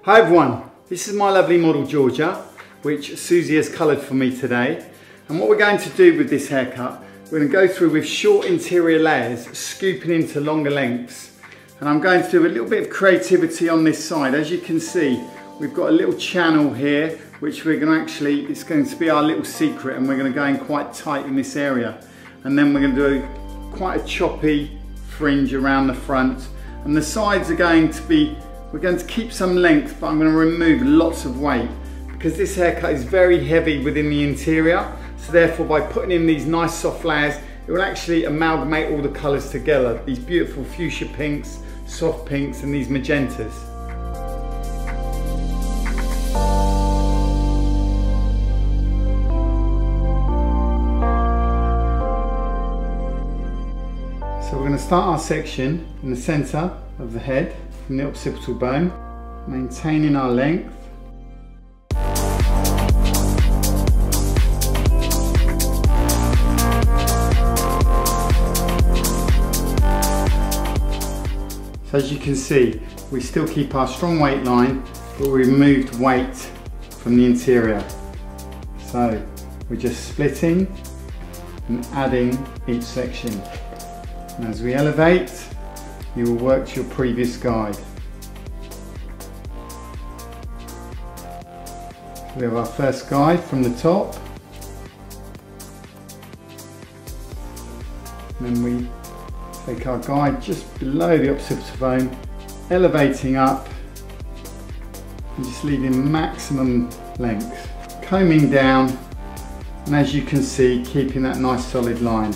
Hi everyone, this is my lovely model Georgia, which Susie has coloured for me today. And what we're going to do with this haircut, we're going to go through with short interior layers, scooping into longer lengths. And I'm going to do a little bit of creativity on this side. As you can see, we've got a little channel here, which we're going to actually, it's going to be our little secret, and we're going to go in quite tight in this area. And then we're going to do quite a choppy fringe around the front. And the sides are going to be, we're going to keep some length, but I'm going to remove lots of weight because this haircut is very heavy within the interior. So therefore, by putting in these nice soft layers, it will actually amalgamate all the colours together. These beautiful fuchsia pinks, soft pinks, and these magentas. So we're going to start our section in the centre of the head, from the occipital bone, maintaining our length. So as you can see, we still keep our strong weight line, but we removed weight from the interior. So we're just splitting and adding each section. And as we elevate, you will work to your previous guide. So we have our first guide from the top. And then we take our guide just below the occipital bone, elevating up and just leaving maximum length. Combing down, and as you can see, keeping that nice solid line.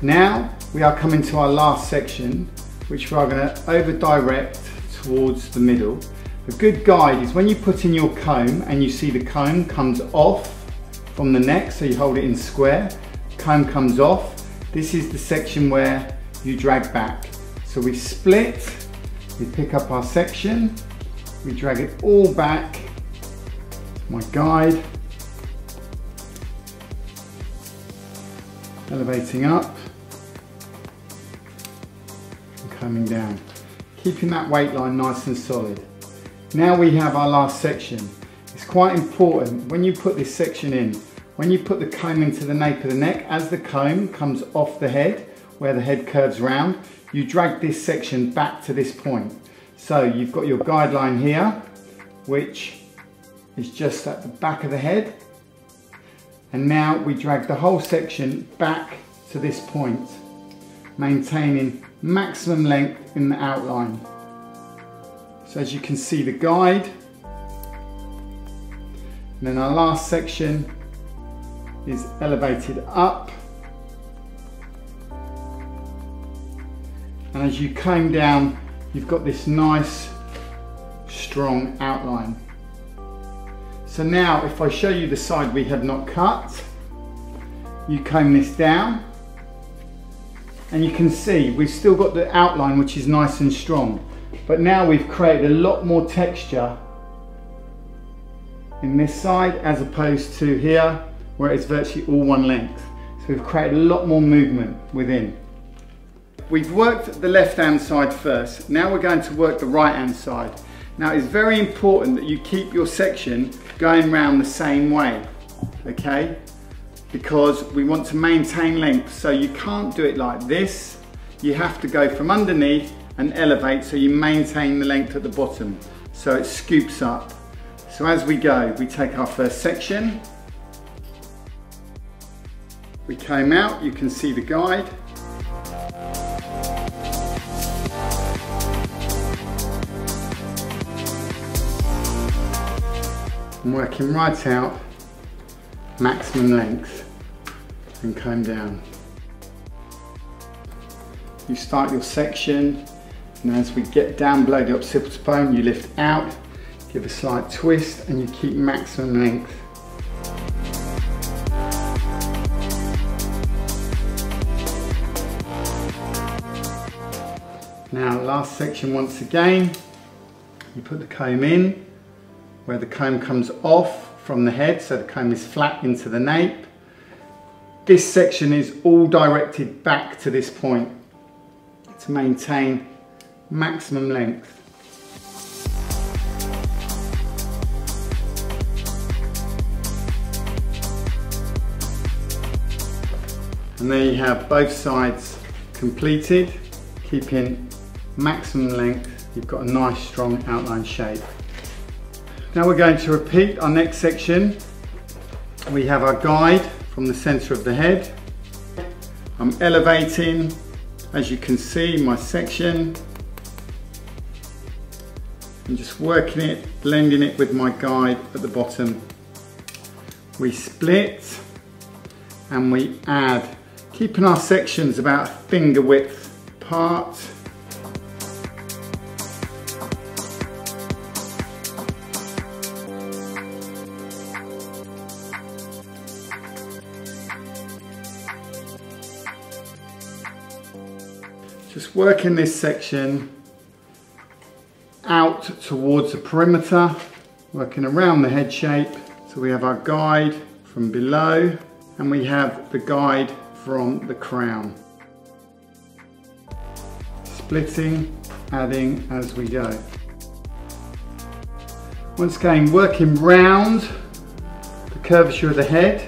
Now we are coming to our last section, which we are going to over direct towards the middle. A good guide is when you put in your comb and you see the comb comes off from the neck, so you hold it in square, comb comes off. This is the section where you drag back. So we split, we pick up our section, we drag it all back. My guide, elevating up, coming down, keeping that weight line nice and solid. Now we have our last section. It's quite important when you put this section in, when you put the comb into the nape of the neck, as the comb comes off the head, where the head curves round, you drag this section back to this point. So you've got your guideline here, which is just at the back of the head. And now we drag the whole section back to this point, maintaining maximum length in the outline. So as you can see, the guide, and then our last section is elevated up, and as you comb down, you've got this nice strong outline. So now if I show you the side we have not cut, you comb this down, and you can see we've still got the outline, which is nice and strong, but now we've created a lot more texture in this side as opposed to here where it's virtually all one length. So we've created a lot more movement within. We've worked the left hand side first, now we're going to work the right hand side. Now it's very important that you keep your section going round the same way, okay? Because we want to maintain length, so you can't do it like this. You have to go from underneath and elevate so you maintain the length at the bottom, so it scoops up. So as we go, we take our first section, we comb out, you can see the guide. I'm working right out, maximum length, and comb down. You start your section, and as we get down below the occipital bone, you lift out, give a slight twist, and you keep maximum length. Now last section once again, you put the comb in where the comb comes off from the head, so the comb is flat into the nape. This section is all directed back to this point to maintain maximum length. And there you have both sides completed, keeping maximum length. You've got a nice strong outline shape. Now we're going to repeat our next section. We have our guide from the center of the head. I'm elevating, as you can see, my section. I'm just working it, blending it with my guide at the bottom. We split and we add, keeping our sections about finger width apart. Just working this section out towards the perimeter, working around the head shape. So we have our guide from below and we have the guide from the crown. Splitting, adding as we go. Once again, working round the curvature of the head,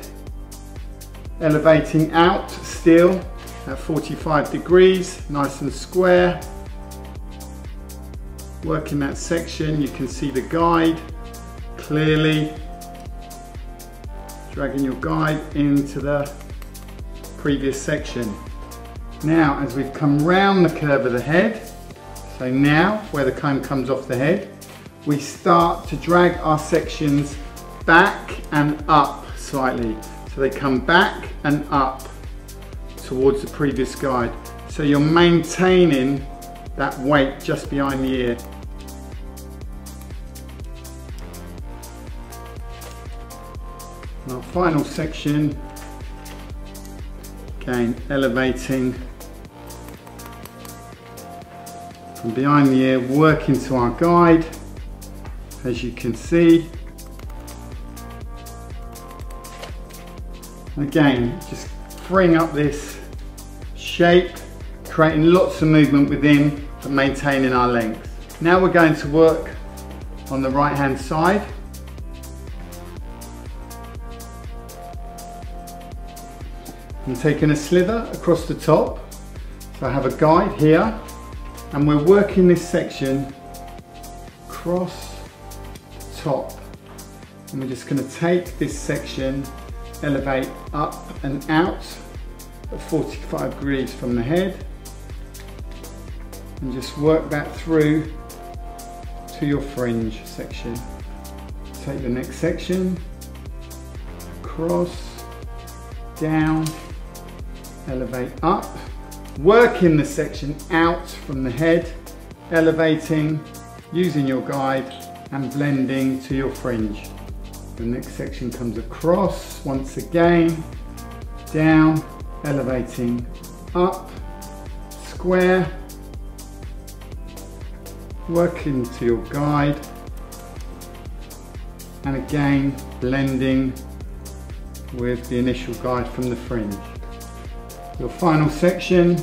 elevating out still at 45 degrees, nice and square. Working that section, you can see the guide clearly. Dragging your guide into the previous section. Now, as we've come round the curve of the head, so now where the comb comes off the head, we start to drag our sections back and up slightly. So they come back and up towards the previous guide. So you're maintaining that weight just behind the ear. And our final section, again elevating from behind the ear, working to our guide, as you can see. Again, just freeing up this shape, creating lots of movement within, but maintaining our length. Now we're going to work on the right hand side. I'm taking a slither across the top. So I have a guide here, and we're working this section across the top. And we're just going to take this section, elevate up and out at 45 degrees from the head, and just work that through to your fringe section. Take the next section, across, down, elevate up, working the section out from the head, elevating, using your guide and blending to your fringe. The next section comes across, once again, down, elevating, up, square, working to your guide, and again blending with the initial guide from the fringe. Your final section,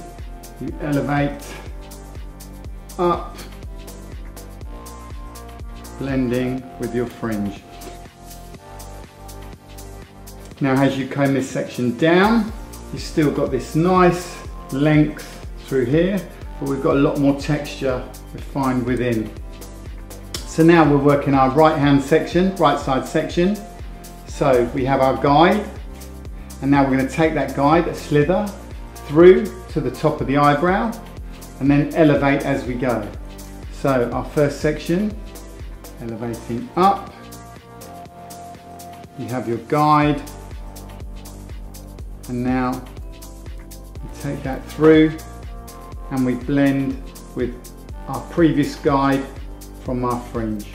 you elevate, up, blending with your fringe. Now as you comb this section down, you've still got this nice length through here, but we've got a lot more texture refined within. So now we're working our right hand section, right side section. So we have our guide, and now we're going to take that guide, a slither, through to the top of the eyebrow, and then elevate as we go. So our first section, elevating up, you have your guide, and now we take that through and we blend with our previous guide from our fringe.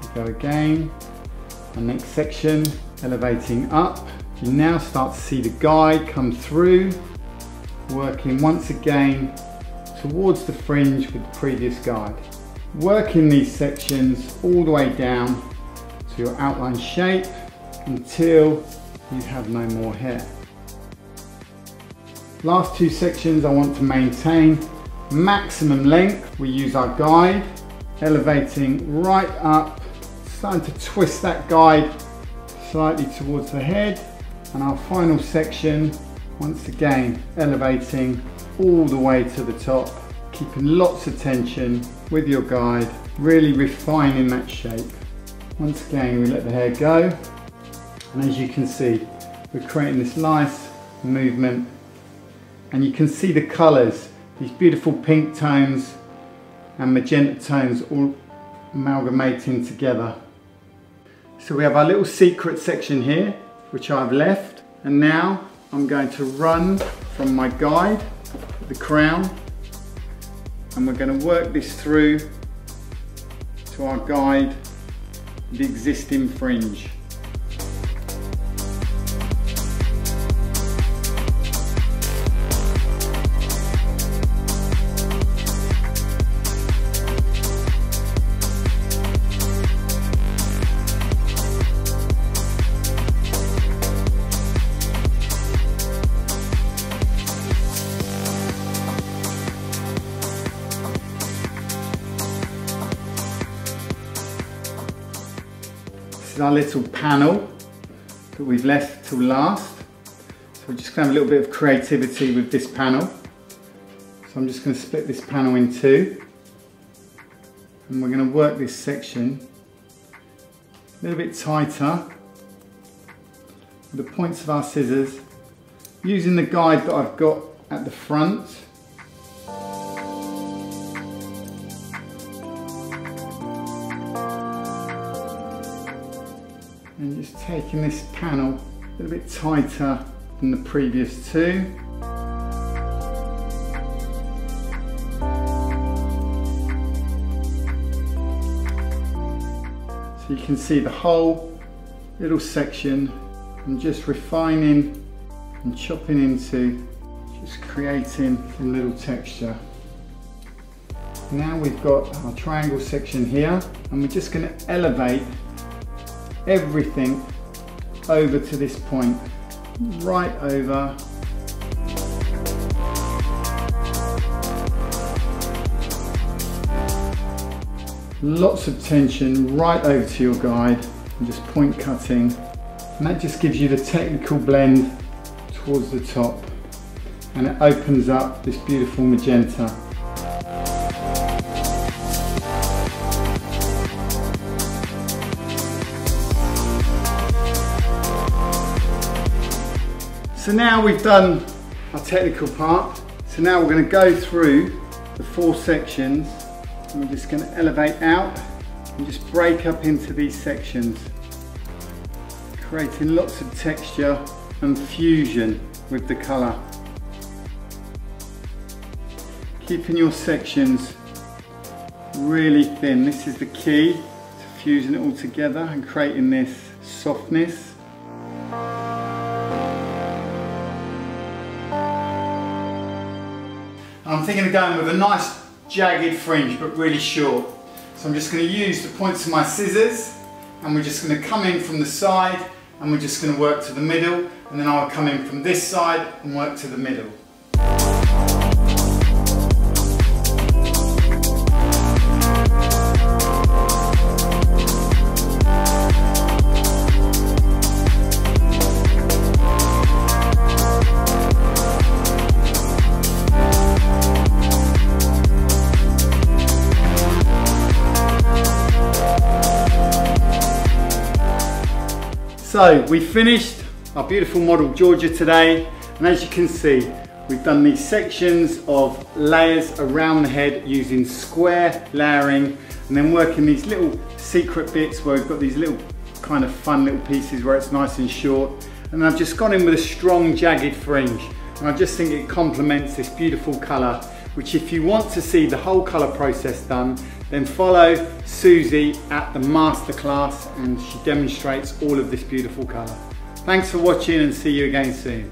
We go again, our next section, elevating up. You now start to see the guide come through, working once again towards the fringe with the previous guide. Working these sections all the way down to your outline shape until you have no more hair. Last two sections I want to maintain maximum length. We use our guide, elevating right up, starting to twist that guide slightly towards the head, and our final section, once again, elevating all the way to the top, keeping lots of tension with your guide, really refining that shape. Once again, we let the hair go, and as you can see, we're creating this nice movement, and you can see the colours, these beautiful pink tones and magenta tones all amalgamating together. So we have our little secret section here, which I've left, and now I'm going to run from my guide, the crown, and we're going to work this through to our guide, the existing fringe. This is our little panel that we've left till last. So we're just going to have a little bit of creativity with this panel. So I'm just going to split this panel in two. And we're going to work this section a little bit tighter with the points of our scissors, using the guide that I've got at the front. And just taking this panel a little bit tighter than the previous two. So you can see the whole little section. I'm just refining and chopping into, just creating a little texture. Now we've got our triangle section here, and we're just going to elevate everything over to this point, right over. Lots of tension right over to your guide, and just point cutting, and that just gives you the technical blend towards the top, and it opens up this beautiful magenta. So now we've done our technical part, so now we're going to go through the four sections, and we're just going to elevate out and just break up into these sections, creating lots of texture and fusion with the colour. Keeping your sections really thin, this is the key to fusing it all together and creating this softness. I'm thinking of going with a nice jagged fringe, but really short. So I'm just going to use the points of my scissors, and we're just going to come in from the side, and we're just going to work to the middle, and then I'll come in from this side and work to the middle. So we finished our beautiful model Georgia today, and as you can see, we've done these sections of layers around the head using square layering, and then working these little secret bits where we've got these little kind of fun little pieces where it's nice and short. And I've just gone in with a strong jagged fringe, and I just think it complements this beautiful colour, which if you want to see the whole colour process done, then follow Susie at the masterclass, and she demonstrates all of this beautiful colour. Thanks for watching, and see you again soon.